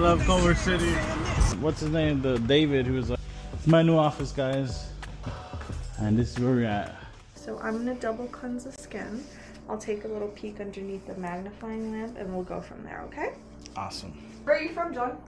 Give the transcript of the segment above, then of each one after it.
love Culver City. What's his name? The David, who was like, it's my new office, guys. And this is where we're at. So I'm gonna double cleanse the skin. I'll take a little peek underneath the magnifying lamp and we'll go from there, okay? Awesome. Where are you from, John?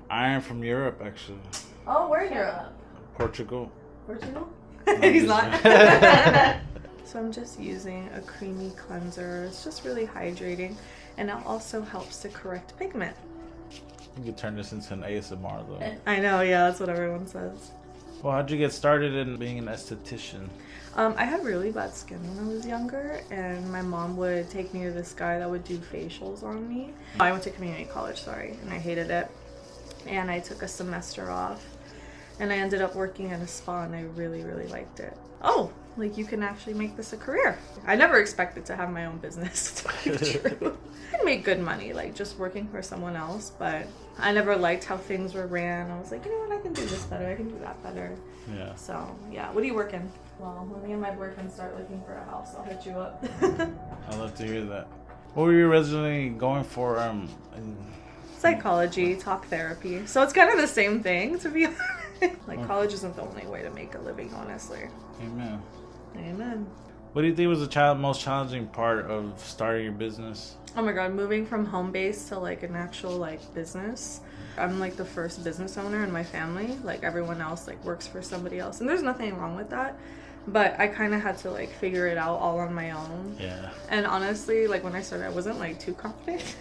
I am from Europe, actually. Oh, where Europe? Portugal. Portugal? No, He's just- not. So I'm just using a creamy cleanser. It's just really hydrating, and it also helps to correct pigment. You could turn this into an ASMR, though. I know, yeah, that's what everyone says. Well, how'd you get started in being an esthetician? I had really bad skin when I was younger, and my mom would take me to this guy that would do facials on me. I went to community college, sorry, and I hated it. And I took a semester off, and I ended up working at a spa, and I really, really liked it. Oh, like you can actually make this a career. I never expected to have my own business, to be true. I make good money, like just working for someone else, but I never liked how things were ran. I was like, you know what, I can do this better, I can do that better. Yeah. So, yeah. What are you working? Well, when me and my boyfriend start looking for a house, I'll hit you up. I'd love to hear that. What were you originally going for? Psychology, talk therapy. So it's kind of the same thing, to be honest. Like, college isn't the only way to make a living, honestly. Amen. Amen. What do you think was the most challenging part of starting your business? Oh my god, moving from home base to like an actual like business. I'm like the first business owner in my family. Like everyone else like works for somebody else. And there's nothing wrong with that. But I kind of had to like figure it out all on my own. Yeah. And honestly, like when I started, I wasn't like too confident.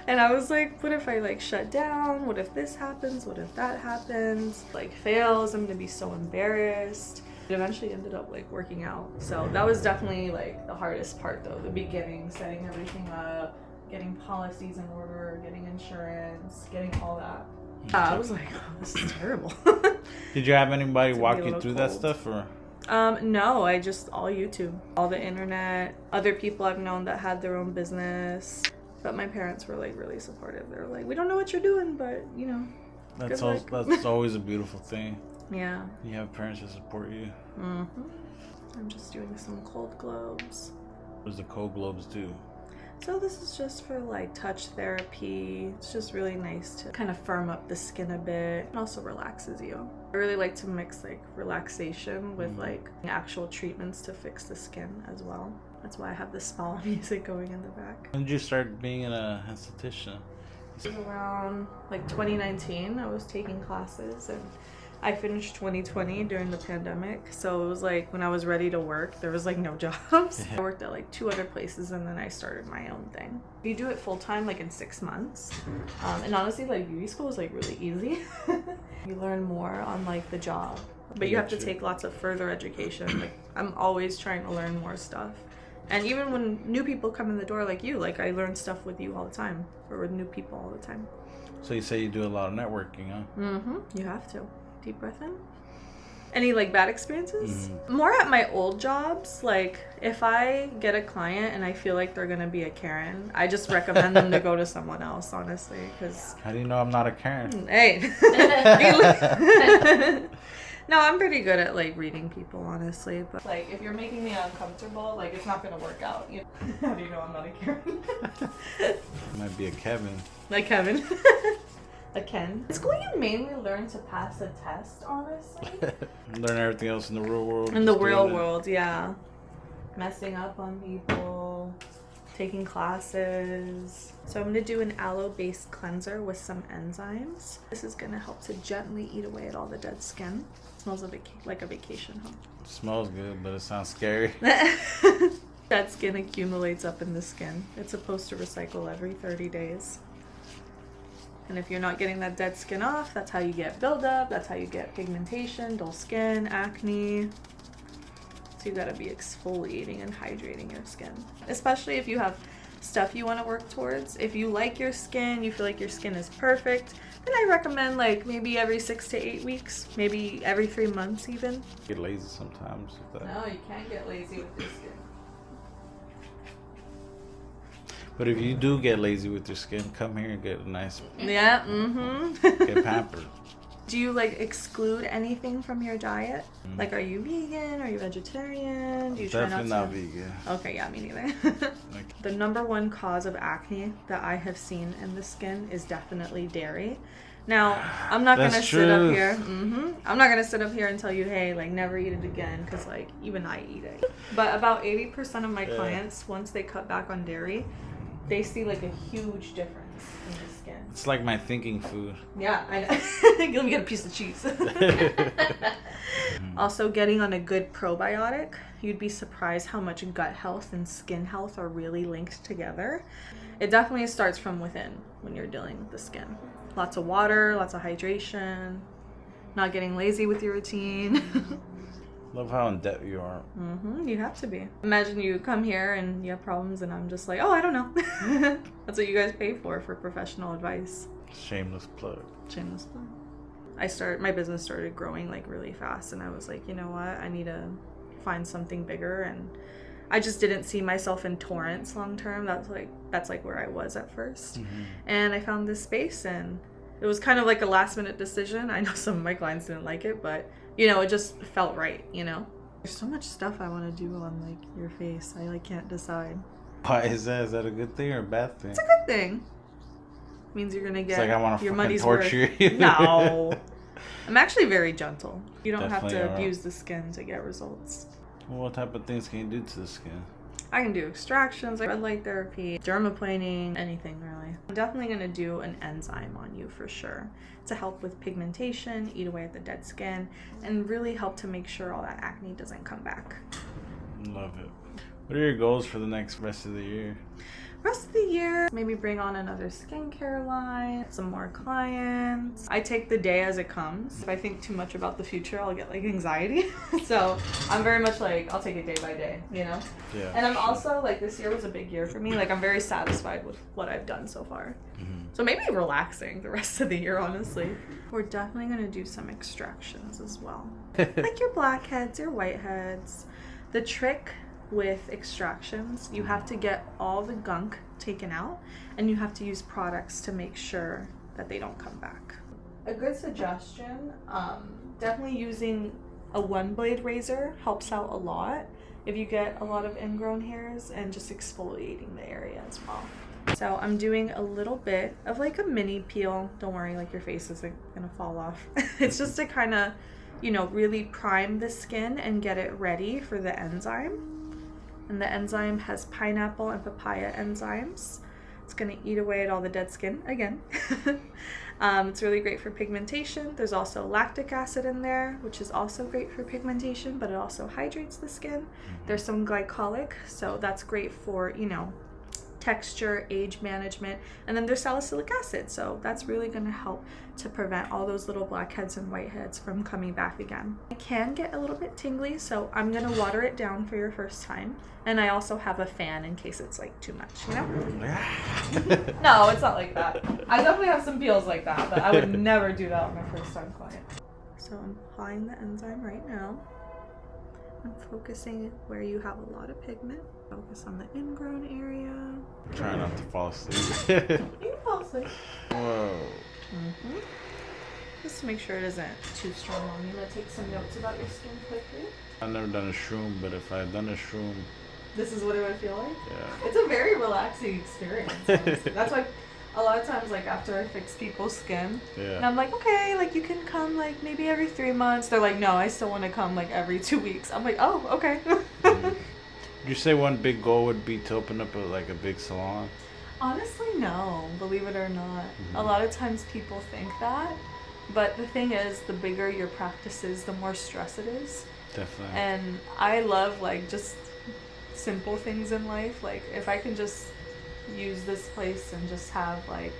And I was like, what if I like shut down? What if this happens? What if that happens? Like fails, I'm gonna be so embarrassed. It eventually ended up like working out. So that was definitely like the hardest part though, the beginning, setting everything up, getting policies in order, getting insurance, getting all that. I was like, oh, this is terrible. Did you have anybody To walk be a you little through that cold. stuff, or? No, I just all YouTube, all the internet, other people I've known that had their own business. But my parents were like really supportive. They were like, we don't know what you're doing, but you know. That's good luck. that's always a beautiful thing. Yeah. You have parents that support you. I'm just doing some cold globes. What does the cold globes do? So this is just for like touch therapy. It's just really nice to kind of firm up the skin a bit. It also relaxes you. I really like to mix like relaxation with like actual treatments to fix the skin as well. That's why I have the spa music going in the back. When did you start being an esthetician? It was around like 2019. I was taking classes and I finished 2020 during the pandemic. So it was like when I was ready to work, there was like no jobs. I worked at like 2 other places and then I started my own thing. You do it full time like in 6 months. And honestly, like beauty school is like really easy. You learn more on like the job, but you have to take lots of further education. Like I'm always trying to learn more stuff. And even when new people come in the door like you, like I learn stuff with you all the time, or with new people all the time. So you say you do a lot of networking, huh? You have to. Deep breath in. Any like bad experiences? More at my old jobs. Like if I get a client and I feel like they're gonna be a Karen, I just recommend them to go to someone else, honestly. Because How do you know I'm not a Karen? hey, no, I'm pretty good at like reading people, honestly. But like if you're making me uncomfortable, like it's not gonna work out. You know? How do you know I'm not a Karen? Might be a Kevin. Like Kevin. A Ken. It's going to mainly learn to pass a test, honestly. Learn everything else in the real world. In the just real doing it. world, yeah. Messing up on people, taking classes. So I'm going to do an aloe-based cleanser with some enzymes. This is going to help to gently eat away at all the dead skin. It smells like a vacation home. It smells good, but it sounds scary. Dead skin accumulates up in the skin. It's supposed to recycle every 30 days. And if you're not getting that dead skin off, that's how you get buildup, that's how you get pigmentation, dull skin, acne. So you gotta be exfoliating and hydrating your skin. Especially if you have stuff you wanna work towards. If you like your skin, you feel like your skin is perfect, then I recommend like maybe every 6 to 8 weeks, maybe every 3 months even. Get lazy sometimes. With that. No, you can't get lazy with your skin. But if you do get lazy with your skin, come here and get a nice, Yeah, get pampered. Do you like exclude anything from your diet? Like, are you vegan? Are you vegetarian? Do you try Definitely not vegan. Okay, yeah, me neither. The number one cause of acne that I have seen in the skin is definitely dairy. Now, I'm not gonna sit up here. I'm not gonna sit up here and tell you, hey, like, never eat it again, because like even I eat it. But about 80% of my clients, once they cut back on dairy, they see like a huge difference in the skin. It's like my thinking food. Yeah, I know. Let me get a piece of cheese. Also, getting on a good probiotic, you'd be surprised how much gut health and skin health are really linked together. It definitely starts from within when you're dealing with the skin. Lots of water, lots of hydration, not getting lazy with your routine. Love how in depth you are. You have to be. Imagine you come here and you have problems and I'm just like, oh, I don't know. That's what you guys pay for professional advice. Shameless plug. Shameless plug. My business started growing like really fast and I was like, you know what? I need to find something bigger, and I just didn't see myself in Torrance long term. That's like where I was at first. And I found this space and it was kind of like a last minute decision. I know some of my clients didn't like it, but you know, it just felt right, you know? There's so much stuff I want to do on like your face. I like can't decide. Why is that? Is that a good thing or a bad thing? It's a good thing. It means you're gonna get it's like I want to your fucking money's torture worth. you. No. I'm actually very gentle. You don't Definitely have to abuse the skin to get results. Well, what type of things can you do to the skin? I can do extractions, like red light therapy, dermaplaning, anything really. I'm definitely going to do an enzyme on you for sure to help with pigmentation, eat away at the dead skin, and really help to make sure all that acne doesn't come back. Love it. What are your goals for the rest of the year? Rest of the year, maybe bring on another skincare line, some more clients. I take the day as it comes. If I think too much about the future, I'll get like anxiety. So I'm very much like, I'll take it day by day, you know? Yeah. And I'm also like, this year was a big year for me. Like, I'm very satisfied with what I've done so far. So maybe relaxing the rest of the year, honestly. We're definitely gonna do some extractions as well. Like your blackheads, your whiteheads. The trick with extractions, you have to get all the gunk taken out and you have to use products to make sure that they don't come back. A good suggestion, definitely using a one blade razor helps out a lot if you get a lot of ingrown hairs, and just exfoliating the area as well. So I'm doing a little bit of like a mini peel. Don't worry, like your face isn't gonna fall off. It's just to kind of, you know, really prime the skin and get it ready for the enzyme. And the enzyme has pineapple and papaya enzymes. It's gonna eat away at all the dead skin again. It's really great for pigmentation. There's also lactic acid in there, which is also great for pigmentation, but it also hydrates the skin. There's some glycolic, so that's great for, you know, texture, age management. And then there's salicylic acid, so that's really going to help to prevent all those little blackheads and whiteheads from coming back again. It can get a little bit tingly, so I'm going to water it down for your first time. And I also have a fan in case it's like too much, you know? No, it's not like that. I definitely have some peels like that, but I would never do that on my first time client. So I'm applying the enzyme right now. I'm focusing where you have a lot of pigment. Focus on the ingrown area. Try not to fall asleep. You can fall asleep. Whoa. Just to make sure it isn't too strong on you. I'm going to take some notes about your skin quickly. I've never done a shroom, but if I had done a shroom... This is what it would feel like? Yeah. It's a very relaxing experience, honestly. That's why a lot of times, like, after I fix people's skin, and I'm like, okay, like, you can come, like, maybe every 3 months. They're like, no, I still want to come, like, every 2 weeks. I'm like, oh, okay. Would you say one big goal would be to open up a big salon? Honestly, no, believe it or not. A lot of times people think that, but the thing is, the bigger your practice is, the more stress it is. Definitely. And I love, like, just simple things in life. Like, if I can just use this place and just have, like,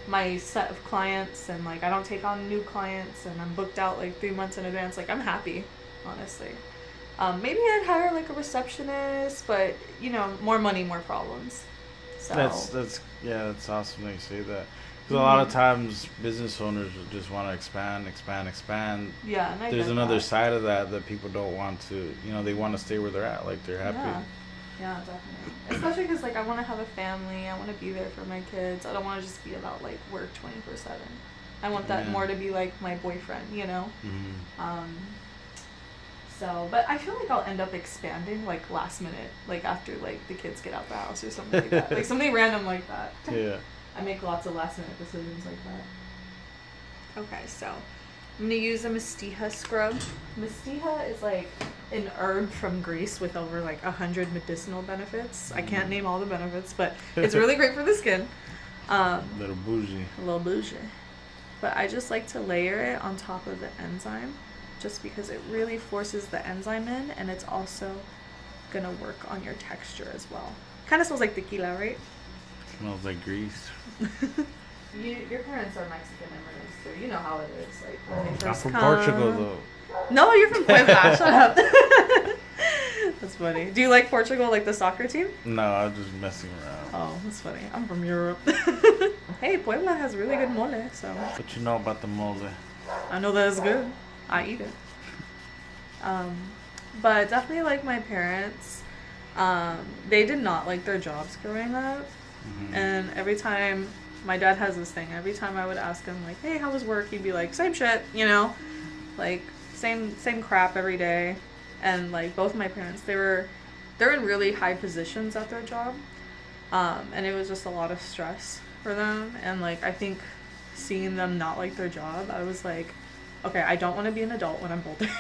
my set of clients, and, like, I don't take on new clients, and I'm booked out, like, 3 months in advance, like, I'm happy, honestly. Maybe I'd hire, like, a receptionist, but, you know, more money, more problems. So That's awesome that you say that. Because a lot of times business owners just want to expand. Yeah, and there's another side of that people don't want to, you know, they want to stay where they're at, like they're happy. Yeah, definitely. Especially because, like, I want to have a family. I want to be there for my kids. I don't want to just be about, like, work 24/7. I want that more to be like my boyfriend, you know? So, but I feel like I'll end up expanding like last minute, like after like the kids get out the house or something like that. Like something random like that. Yeah. I make lots of last minute decisions like that. Okay, so I'm gonna use a mastiha scrub. Mastiha is like an herb from Greece with over like 100 medicinal benefits. I can't name all the benefits, but it's really great for the skin. Little bougie. A little bougie. But I just like to layer it on top of the enzyme just because it really forces the enzyme in, and it's also gonna work on your texture as well. Kind of smells like tequila, right? Smells like grease. Your parents are Mexican immigrants, so you know how it is. Like when they first I'm from come. Portugal, though. No, you're from Puebla. Shut up. That's funny. Do you like Portugal, like the soccer team? No, I'm just messing around. Oh, that's funny. I'm from Europe. Hey, Puebla has really good mole, so. What you know about the mole? I know that it's good. I eat it. But definitely like my parents, they did not like their jobs growing up. And every time, my dad has this thing, every time I would ask him like, hey, how was work? He'd be like, same shit, you know? Like, same crap every day. And like both my parents, they're in really high positions at their job. And it was just a lot of stress for them. And like, I think seeing them not like their job, I was like, okay, I don't want to be an adult when I'm older.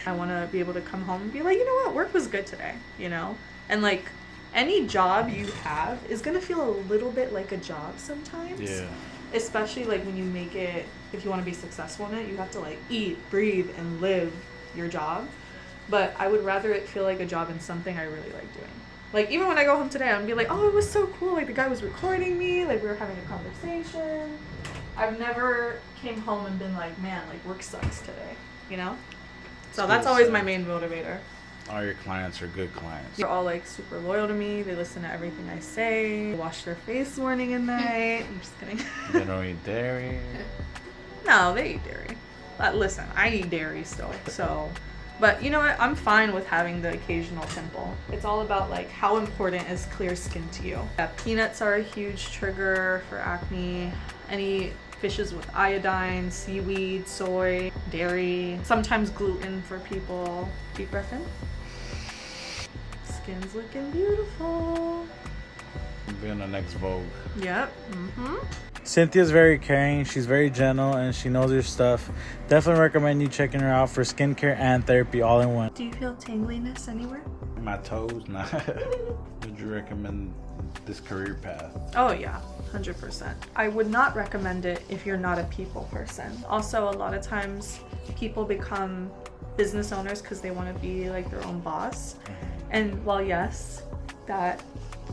I want to be able to come home and be like, you know what, work was good today, you know? And like, any job you have is going to feel a little bit like a job sometimes. Yeah. Especially like when you make it, if you want to be successful in it, you have to like eat, breathe, and live your job. But I would rather it feel like a job in something I really like doing. Like, even when I go home today, I'm be like, oh, it was so cool. Like, the guy was recording me. Like, we were having a conversation. I've never came home and been like, man, like, work sucks today, you know? So that's always my main motivator. All your clients are good clients. They're all, like, super loyal to me. They listen to everything I say. They wash their face morning and night. I'm just kidding. They don't eat dairy. No, they eat dairy. Listen, I eat dairy still, so... But you know what? I'm fine with having the occasional pimple. It's all about like how important is clear skin to you. Yeah, peanuts are a huge trigger for acne. Any fishes with iodine, seaweed, soy, dairy, sometimes gluten for people. Deep breath in. Skin's looking beautiful. Be on the next Vogue. Yep. Cynthia's very caring, she's very gentle, and she knows her stuff. Definitely recommend you checking her out for skincare and therapy all in one. Do you feel tingliness anywhere? My toes? Nah. Would you recommend this career path? Oh yeah, 100%. I would not recommend it if you're not a people person. Also, a lot of times people become business owners because they want to be like their own boss. And while yes, that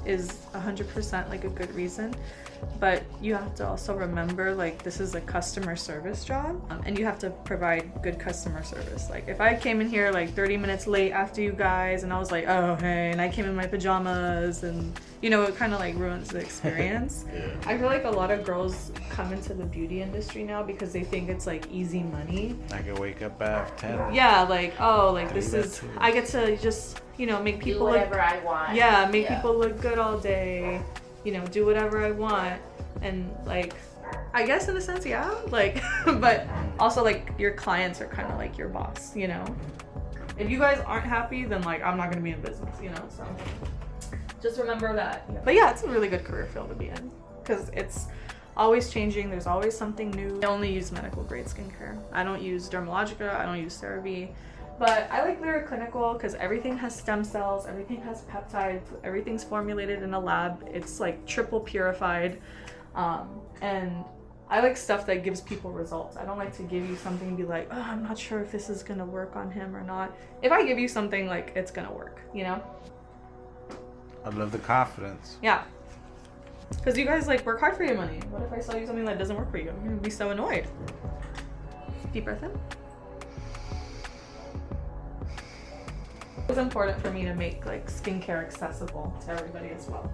is 100% like a good reason, but you have to also remember like this is a customer service job, and you have to provide good customer service. Like if I came in here like 30 minutes late after you guys and I was like, oh hey, and I came in my pajamas, and you know, it kind of like ruins the experience. Yeah. I feel like a lot of girls come into the beauty industry now because they think it's like easy money. I can wake up at 10. Yeah, like, oh, like I this do that is, too. I get to just, you know, make people do whatever I want. Yeah, make people look good all day, you know, do whatever I want. And like, I guess in a sense, yeah, like, but also like your clients are kind of like your boss, you know? If you guys aren't happy, then like, I'm not going to be in business, you know? So just remember that. But yeah, it's a really good career field to be in because it's always changing. There's always something new. I only use medical grade skincare. I don't use Dermalogica. I don't use CeraVe. But I like Lyra Clinical because everything has stem cells, everything has peptides, everything's formulated in a lab. It's like triple purified. And I like stuff that gives people results. I don't like to give you something and be like, oh, I'm not sure if this is gonna work on him or not. If I give you something, like, it's gonna work, you know? I love the confidence. Yeah. Because you guys, like, work hard for your money. What if I sell you something that doesn't work for you? I'm gonna be so annoyed. Deep breath in. It was important for me to make, like, skincare accessible to everybody as well.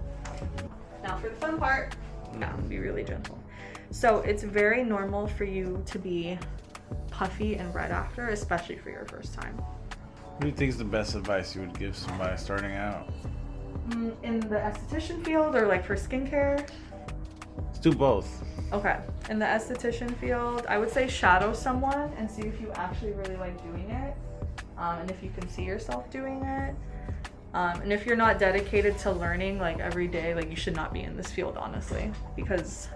Now for the fun part. Now, be really gentle. So it's very normal for you to be puffy and red after, especially for your first time. What do you think is the best advice you would give somebody starting out? In the esthetician field or like for skincare? Let's do both. Okay. in the esthetician field, I would say shadow someone and see if you actually really like doing it, and if you can see yourself doing it. And if you're not dedicated to learning like every day, like you should not be in this field, honestly, because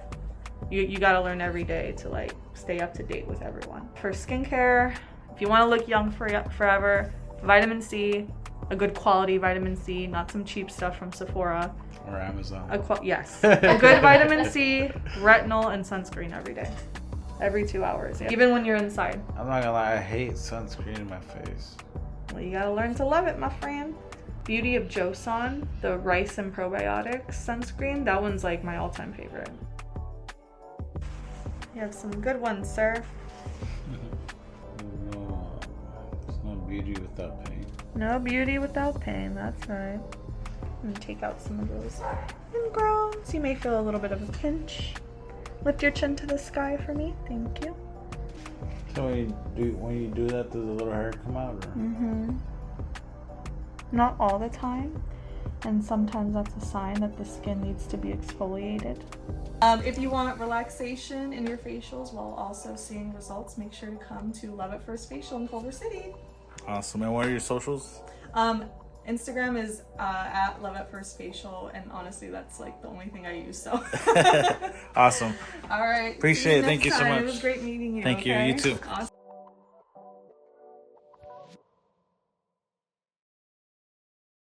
you got to learn every day to like stay up to date with everyone. For skincare, if you want to look young forever, vitamin C, a good quality vitamin C, not some cheap stuff from Sephora or Amazon. Yes, a good vitamin C, retinol, and sunscreen every day, every 2 hours, even when you're inside. I'm not gonna lie, I hate sunscreen in my face. Well, you gotta learn to love it, my friend. Beauty of Joseon, the rice and probiotics sunscreen, that one's like my all-time favorite. You have some good ones, sir. No, there's no beauty without pain. No beauty without pain, that's right. I'm gonna take out some of those ingrowns. You may feel a little bit of a pinch. Lift your chin to the sky for me, thank you. So when you do that, does the little hair come out? Or? Mm-hmm. Not all the time, and sometimes that's a sign that the skin needs to be exfoliated. If you want relaxation in your facials while also seeing results, make sure to come to Love at First Facial in Culver City. Awesome. And what are your socials? Instagram is at Love at First Facial, and honestly, that's like the only thing I use. So. Awesome. All right. Appreciate it. Thank you so much. It was great meeting you. Thank you. You too. Awesome.